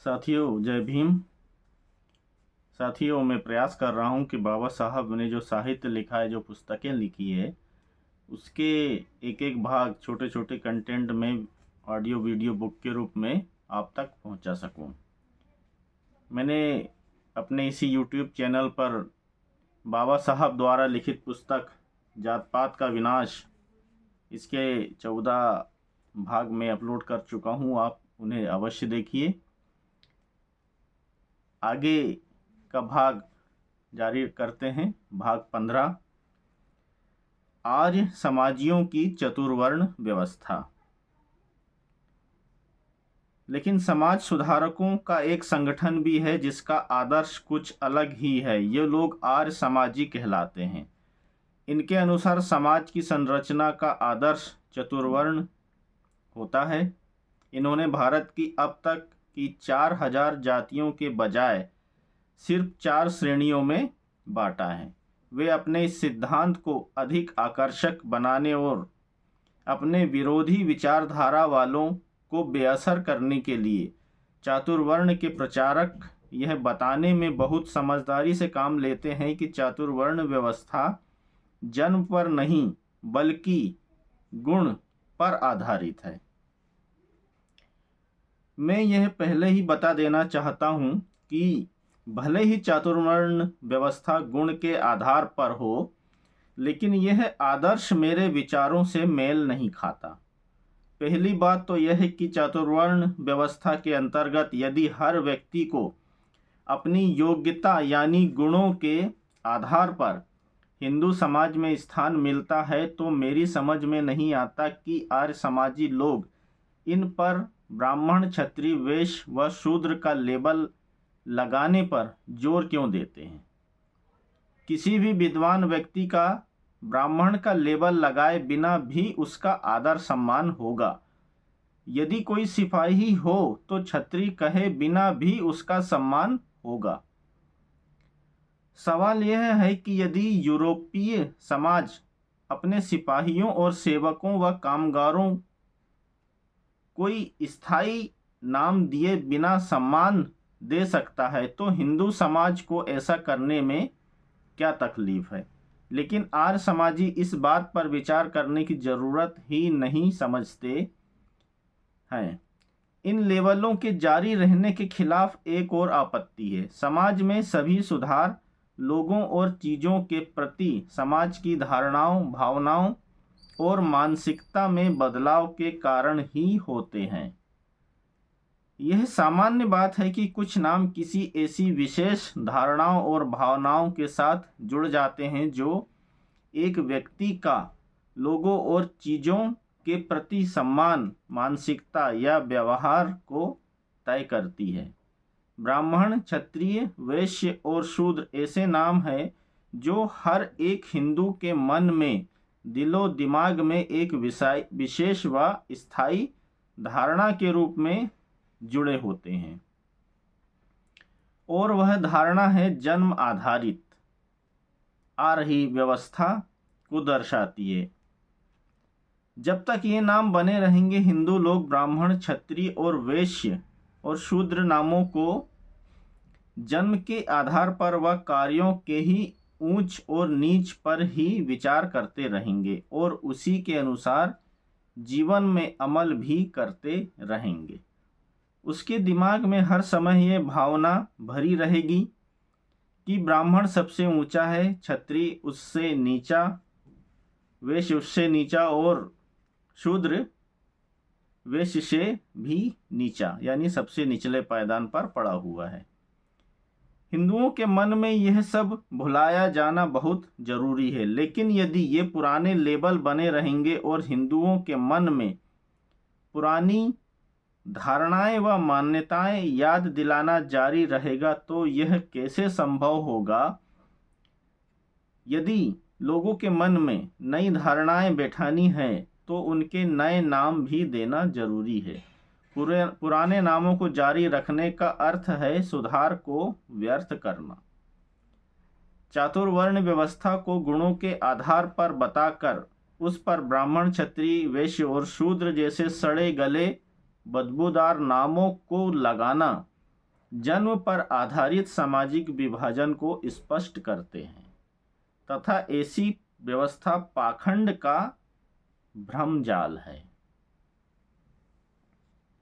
साथियों, जय भीम। साथियों, मैं प्रयास कर रहा हूं कि बाबा साहब ने जो साहित्य लिखा है, जो पुस्तकें लिखी है, उसके एक एक भाग छोटे छोटे कंटेंट में ऑडियो वीडियो बुक के रूप में आप तक पहुंचा सकूं। मैंने अपने इसी यूट्यूब चैनल पर बाबा साहब द्वारा लिखित पुस्तक जात पात का विनाश, इसके 14 भाग में अपलोड कर चुका हूं। आप उन्हें अवश्य देखिए। आगे का भाग जारी करते हैं। भाग 15, आर्य समाजियों की चतुर्वर्ण व्यवस्था। लेकिन समाज सुधारकों का एक संगठन भी है जिसका आदर्श कुछ अलग ही है। ये लोग आर्य समाजी कहलाते हैं। इनके अनुसार समाज की संरचना का आदर्श चतुर्वर्ण होता है। इन्होंने भारत की अब तक की 4000 जातियों के बजाय सिर्फ 4 श्रेणियों में बांटा है। वे अपने इस सिद्धांत को अधिक आकर्षक बनाने और अपने विरोधी विचारधारा वालों को बेअसर करने के लिए चातुर्वर्ण के प्रचारक यह बताने में बहुत समझदारी से काम लेते हैं कि चातुर्वर्ण व्यवस्था जन्म पर नहीं बल्कि गुण पर आधारित है। मैं यह पहले ही बता देना चाहता हूं कि भले ही चातुर्वर्ण व्यवस्था गुण के आधार पर हो, लेकिन यह आदर्श मेरे विचारों से मेल नहीं खाता। पहली बात तो यह है कि चातुर्वर्ण व्यवस्था के अंतर्गत यदि हर व्यक्ति को अपनी योग्यता यानी गुणों के आधार पर हिंदू समाज में स्थान मिलता है, तो मेरी समझ में नहीं आता कि आर्य समाजी लोग इन पर ब्राह्मण, क्षत्रिय, वैश्य व शूद्र का लेबल लगाने पर जोर क्यों देते हैं। किसी भी विद्वान व्यक्ति का ब्राह्मण का लेबल लगाए बिना भी उसका आदर सम्मान होगा। यदि कोई सिपाही हो तो क्षत्रिय कहे बिना भी उसका सम्मान होगा। सवाल यह है कि यदि यूरोपीय समाज अपने सिपाहियों और सेवकों व कामगारों कोई स्थायी नाम दिए बिना सम्मान दे सकता है, तो हिंदू समाज को ऐसा करने में क्या तकलीफ है। लेकिन आर्य समाजी इस बात पर विचार करने की जरूरत ही नहीं समझते हैं। इन लेवलों के जारी रहने के खिलाफ एक और आपत्ति है। समाज में सभी सुधार लोगों और चीज़ों के प्रति समाज की धारणाओं, भावनाओं और मानसिकता में बदलाव के कारण ही होते हैं। यह सामान्य बात है कि कुछ नाम किसी ऐसी विशेष धारणाओं और भावनाओं के साथ जुड़ जाते हैं जो एक व्यक्ति का लोगों और चीज़ों के प्रति सम्मान, मानसिकता या व्यवहार को तय करती है। ब्राह्मण, क्षत्रिय, वैश्य और शूद्र ऐसे नाम हैं जो हर एक हिंदू के मन में, दिलो दिमाग में एक विशेष व स्थायी धारणा के रूप में जुड़े होते हैं, और वह धारणा है जन्म आधारित आ रही व्यवस्था को दर्शाती है। जब तक ये नाम बने रहेंगे, हिंदू लोग ब्राह्मण, क्षत्रिय और वैश्य और शूद्र नामों को जन्म के आधार पर व कार्यों के ही ऊंच और नीच पर ही विचार करते रहेंगे और उसी के अनुसार जीवन में अमल भी करते रहेंगे। उसके दिमाग में हर समय ये भावना भरी रहेगी कि ब्राह्मण सबसे ऊंचा है, क्षत्रिय उससे नीचा, वैश्य उससे नीचा और शूद्र वैश्य से भी नीचा, यानी सबसे निचले पायदान पर पड़ा हुआ है। हिंदुओं के मन में यह सब भुलाया जाना बहुत जरूरी है। लेकिन यदि ये पुराने लेबल बने रहेंगे और हिंदुओं के मन में पुरानी धारणाएं व मान्यताएं याद दिलाना जारी रहेगा, तो यह कैसे संभव होगा। यदि लोगों के मन में नई धारणाएं बैठानी हैं, तो उनके नए नाम भी देना जरूरी है। पुराने नामों को जारी रखने का अर्थ है सुधार को व्यर्थ करना। चातुर्वर्ण व्यवस्था को गुणों के आधार पर बताकर उस पर ब्राह्मण, क्षत्रिय, वैश्य और शूद्र जैसे सड़े गले बदबूदार नामों को लगाना जन्म पर आधारित सामाजिक विभाजन को स्पष्ट करते हैं तथा ऐसी व्यवस्था पाखंड का भ्रमजाल है।